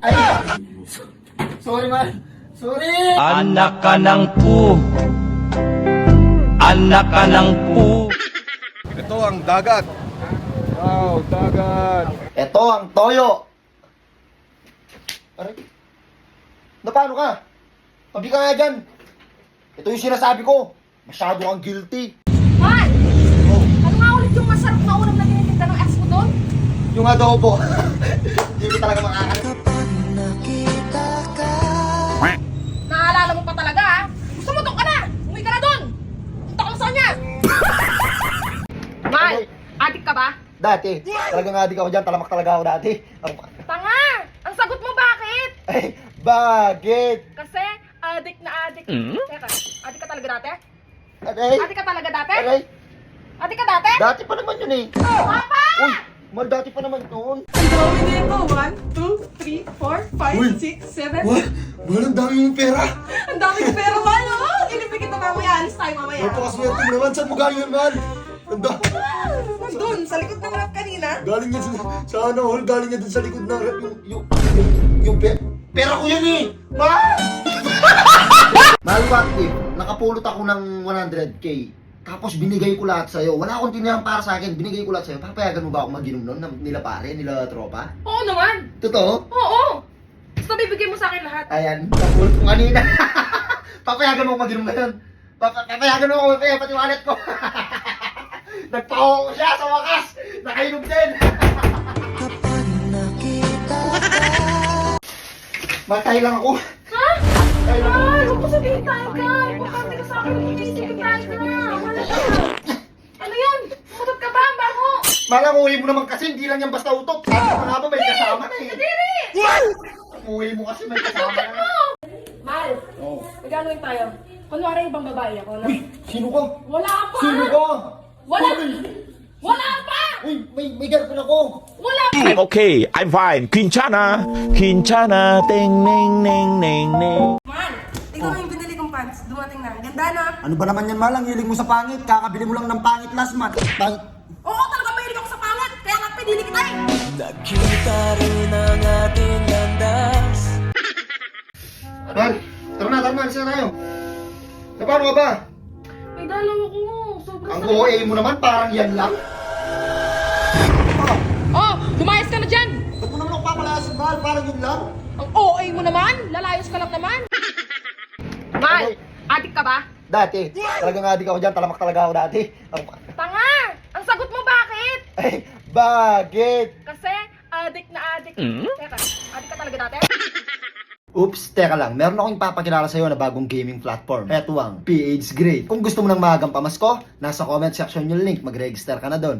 Ay! Sorry, man. Sorry! Anak ka ng pu. Anak ka ng pu. Ito ang dagat. Wow, dagat. Ito ang toyo. Aray. Na paano ka? Tabi ka nga dyan. Ito yung sinasabi ko. Masyado kang guilty. Man! Oh, Ano nga ulit yung masarap na ulam na tinitinda ng ex mo doon? yung adobo. Hindi ko talaga makakalit. Naalala mo pa talaga ha? Gusto mo doon ka na! Umuwi ka na doon! Punta ka na sa kanya! Man! Adik ka ba? Dati, talagang adik ako dyan. Talamak talaga ako dati. Tanga! Ang sagot mo bakit? Ay, bakit? Kasi adik na adik. Teka, adik ka talaga dati? Aray? Adik ka talaga dati? Aray? Adik ka dati? Dati pa naman yun eh. Papa! Uy, mal dati pa naman noon. Ang dami nito. 1, 2, 3, 4, 5, Uy. 6, 7. What? Mal, ang dami mong pera. Ang dami ng pera man, oh! Ilipin kita mamaya. Alis tayo mamaya. Napakaswerte mo naman. Saan mo galing yun, Mal? Ang dami. Doon, sa likod ng rap kanina. Galing yan sa ano, hall. Galing yan dun sa likod ng rep. Yung pera ko yan eh. Mal! Mal, what if nakapulot ako ng 100k. Tapos binigay ko lahat sa'yo. Wala akong tinirang para sa akin. Binigay ko lahat sa'yo. Papayagan mo ba akong mag-inom nun? Nila pare, nila tropa? Oo naman! Totoo? Oo! Basta bibigay mo sa akin lahat. Ayan, napulot ko kanina. Papayagan mo akong mag-inom ngayon. Papayagan mo ako, pati wallet ko. Nagpako ko siya sa wakas. Nakainom din. Matay lang ako. Ha? Matay lang ako. Ay, huwag mo sabihin tayo ka! Importante ka sa akin, inisipin tayo ka! Wala ka! Ano yun? Matot ka ba? Ang bango! Malang uwi mo naman kasi, hindi lang yan basta utot. Sabi ko nga ba may kasama na eh. Kadiri! Uwi mo kasi may kasama na. Mal, Oh. magagawin tayo. Kunwari ibang babae ako na. Uy, sino ka? Wala pa! Sino ka? Wala! Uy, Wala pa! uy, may girlfriend ako. Wala pa! I'm okay. I'm fine. Quinchana. Quinchana. Ting, ning, ning, ning, ning. Man, tingnan mo yung binili kong pants. Dumating na. Ganda na. Ano ba naman yan, Malang? Hiling mo sa pangit. Kakabili mo lang ng pangit last month. Pangit. Oo, talaga mahilig ako sa pangat. Kaya nga pinili kita eh. Mal, tara na, alis na tayo. Na paano ka ba? May dalaw ako. Sobrang Ang OA mo naman, parang yan lang. Oh, lumayas ka na dyan! Ba't mo naman ako papalayas, Mal? Parang yun lang. Ang OA mo naman! Lalayos ka lang naman! Mal, adik ka ba? Dati, talagang adik ako dyan. Talamak talaga ako dati. Tanga! Ang sagot mo bakit? Ay, bakit? Kasi adik na adik. Teka, adik ka talaga dati? Oops, teka lang. Meron akong ipapakilala sa'yo na bagong gaming platform. Eto ang PH Grade. Kung gusto mo ng maagang pamasko, nasa comment section yung link. Mag-register ka na doon.